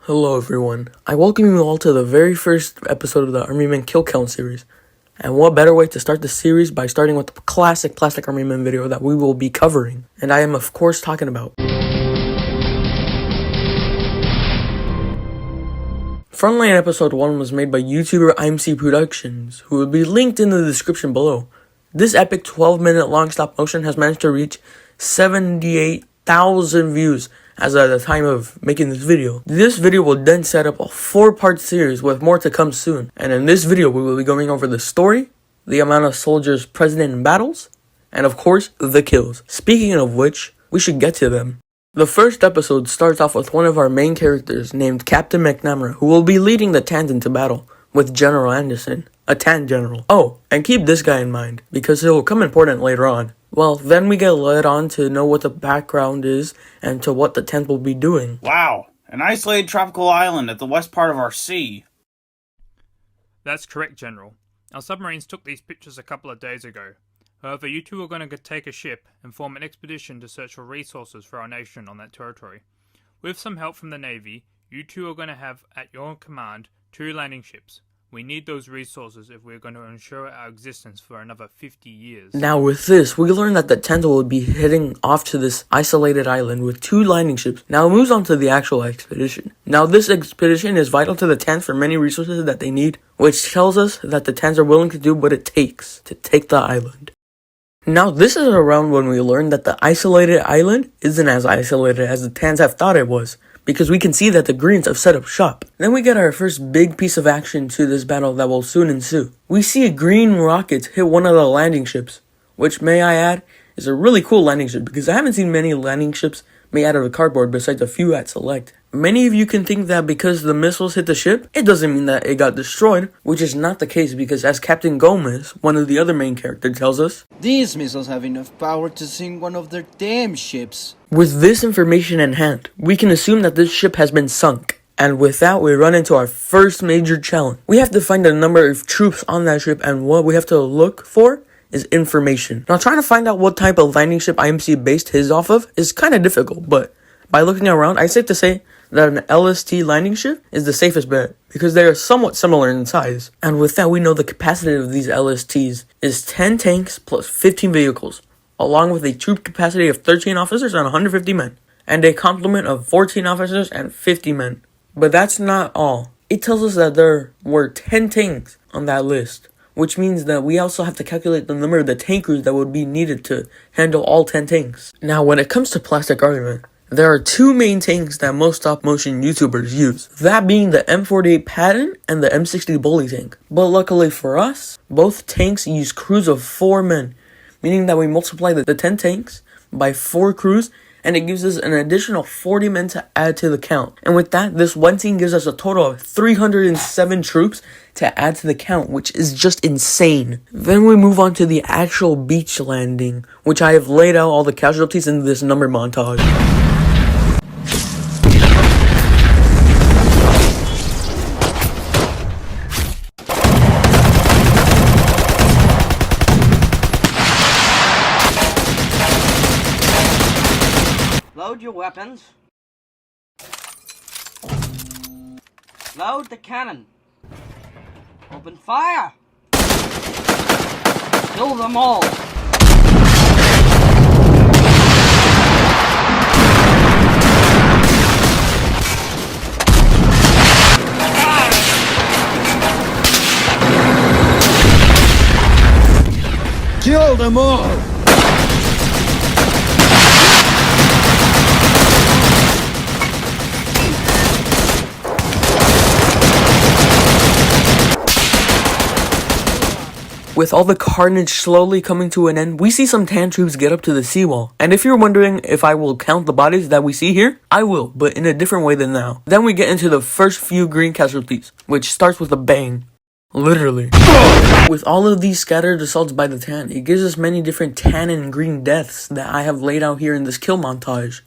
Hello everyone, I welcome you all to the very first episode of the Army Men Kill Count series. And what better way to start the series by starting with the classic Army Men video that we will be covering. And I am of course talking about Frontline episode 1 was made by YouTuber IMC Productions, who will be linked in the description below. This epic 12-minute long stop motion has managed to reach 78,000 views as at the time of making this video. This video will then set up a 4-part series with more to come soon. And in this video, we will be going over the story, the amount of soldiers present in battles, and of course, the kills. Speaking of which, we should get to them. The first episode starts off with one of our main characters named Captain McNamara, who will be leading the Tans into battle with General Anderson, a Tan general. Oh, and keep this guy in mind, because he'll come important later on. Well, then we get led on to know what the background is and to what the tent will be doing. Wow, an isolated tropical island at the west part of our sea. That's correct, General. Our submarines took these pictures a couple of days ago. However, you two are going to take a ship and form an expedition to search for resources for our nation on that territory. With some help from the Navy, you two are going to have at your command 2 landing ships. We need those resources if we're going to ensure our existence for another 50 years. Now with this, we learn that the tent will be heading off to this isolated island with 2 landing ships. Now it moves on to the actual expedition. Now this expedition is vital to the Tans for many resources that they need, which tells us that the Tans are willing to do what it takes to take the island. Now this is around when we learn that the isolated island isn't as isolated as the Tans have thought it was, because we can see that the Greens have set up shop. Then we get our first big piece of action to this battle that will soon ensue. We see a green rocket hit one of the landing ships, which, may I add, is a really cool landing ship, because I haven't seen many landing ships made out of cardboard besides a few at Select. Many of you can think that because the missiles hit the ship, it doesn't mean that it got destroyed, which is not the case, because as Captain Gomez, one of the other main characters, tells us, these missiles have enough power to sink one of their damn ships. With this information in hand, we can assume that this ship has been sunk. And with that, we run into our first major challenge. We have to find the number of troops on that ship, and what we have to look for is information. Now, trying to find out what type of landing ship IMC based his off of is kind of difficult, but by looking around, I'd safe to say that an LST landing ship is the safest bet, because they are somewhat similar in size. And with that, we know the capacity of these LSTs is 10 tanks plus 15 vehicles, along with a troop capacity of 13 officers and 150 men, and a complement of 14 officers and 50 men. But that's not all. It tells us that there were 10 tanks on that list, which means that we also have to calculate the number of the tankers that would be needed to handle all 10 tanks. Now, when it comes to plastic armament, there are 2 main tanks that most stop-motion YouTubers use, that being the M48 Patton and the M60 Bully tank. But luckily for us, both tanks use crews of 4 men, meaning that we multiply the 10 tanks by 4 crews, and it gives us an additional 40 men to add to the count. And with that, this one team gives us a total of 307 troops to add to the count, which is just insane. Then we move on to the actual beach landing, which I have laid out all the casualties in this number montage. Load your weapons. Load the cannon. Open fire. Kill them all. Kill them all! With all the carnage slowly coming to an end, we see some Tan troops get up to the seawall. And if you're wondering if I will count the bodies that we see here, I will, but in a different way than now. Then we get into the first few green casualties, which starts with a bang. Literally. With all of these scattered assaults by the Tan, it gives us many different tan and green deaths that I have laid out here in this kill montage.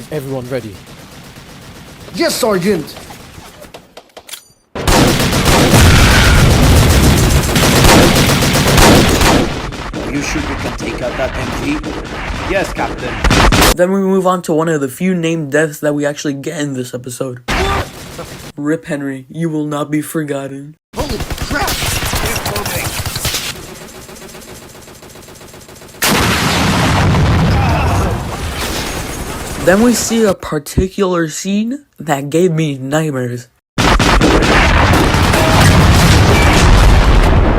Is everyone ready? Yes, Sergeant! Are you sure you can take out that MG? Yes, Captain. Then we move on to one of the few named deaths that we actually get in this episode. Rip Henry, you will not be forgotten. Holy crap! Keep moving. Then we see a particular scene that gave me nightmares.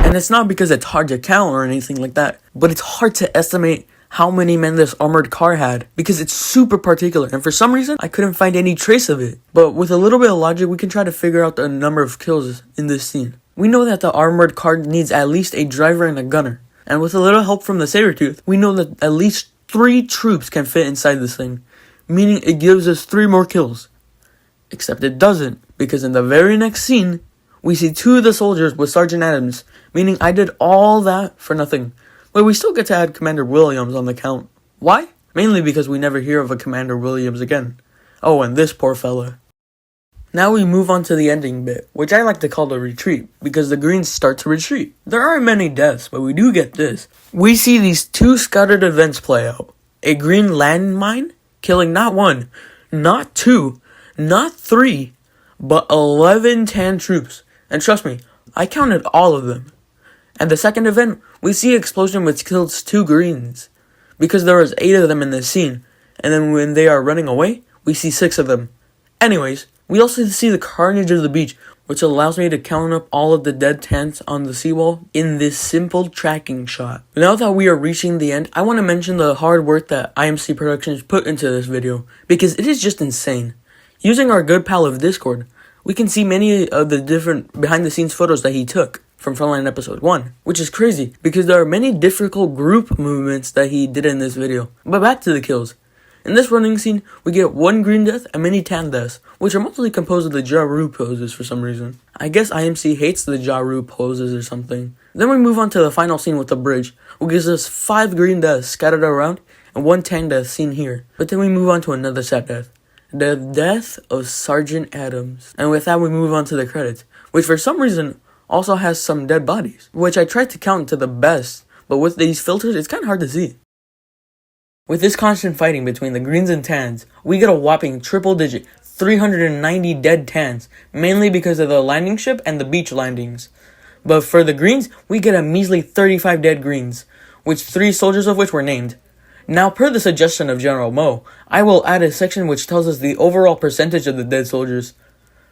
And it's not because it's hard to count or anything like that, but it's hard to estimate how many men this armored car had, because it's super particular, and for some reason, I couldn't find any trace of it. But with a little bit of logic, we can try to figure out the number of kills in this scene. We know that the armored car needs at least a driver and a gunner, and with a little help from the Sabertooth, we know that at least 3 troops can fit inside this thing, meaning it gives us 3 more kills. Except it doesn't, because in the very next scene, we see 2 of the soldiers with Sergeant Adams, meaning I did all that for nothing. But we still get to add Commander Williams on the count. Why? Mainly because we never hear of a Commander Williams again. Oh, and this poor fella. Now we move on to the ending bit, which I like to call the retreat, because the Greens start to retreat. There aren't many deaths, but we do get this. We see these 2 scattered events play out. A green landmine, killing not 1, not 2, not 3, but 11 tan troops. And trust me, I counted all of them. And the second event, we see an explosion which kills 2 Greens, because there was 8 of them in this scene, and then when they are running away, we see 6 of them. Anyways, we also see the carnage of the beach, which allows me to count up all of the dead tans on the seawall in this simple tracking shot. Now that we are reaching the end, I want to mention the hard work that IMC Productions put into this video, because it is just insane. Using our good pal of Discord, we can see many of the different behind the scenes photos that he took from Frontline episode 1, which is crazy because there are many difficult group movements that he did in this video. But back to the kills. In this running scene, we get 1 green death and many tan deaths, which are mostly composed of the Jaru poses for some reason. I guess IMC hates the Jaru poses or something. Then we move on to the final scene with the bridge, which gives us 5 green deaths scattered around and 1 tan death seen here. But then we move on to another sad death. The death of Sergeant Adams. And with that we move on to the credits, which for some reason also has some dead bodies, which I tried to count to the best, but with these filters it's kind of hard to see. With this constant fighting between the greens and tans, we get a whopping triple digit 390 dead tans, mainly because of the landing ship and the beach landings. But for the greens, we get a measly 35 dead greens, which 3 soldiers of which were named. Now, per the suggestion of General Mo, I will add a section which tells us the overall percentage of the dead soldiers.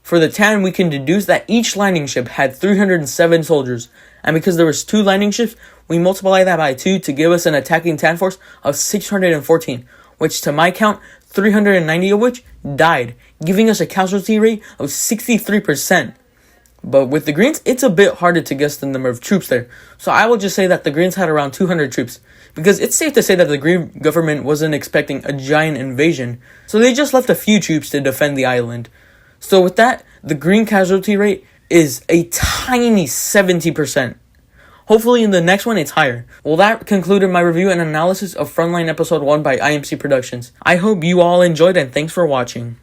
For the tan, we can deduce that each landing ship had 307 soldiers, and because there was 2 landing ships, we multiply that by 2 to give us an attacking tan force of 614, which to my count, 390 of which died, giving us a casualty rate of 63%. But with the Greens, it's a bit harder to guess the number of troops there, so I will just say that the Greens had around 200 troops, because it's safe to say that the Green government wasn't expecting a giant invasion, so they just left a few troops to defend the island. So with that, the Green casualty rate is a tiny 70%. Hopefully in the next one it's higher. Well, that concluded my review and analysis of Frontline Episode 1 by IMC Productions. I hope you all enjoyed and thanks for watching.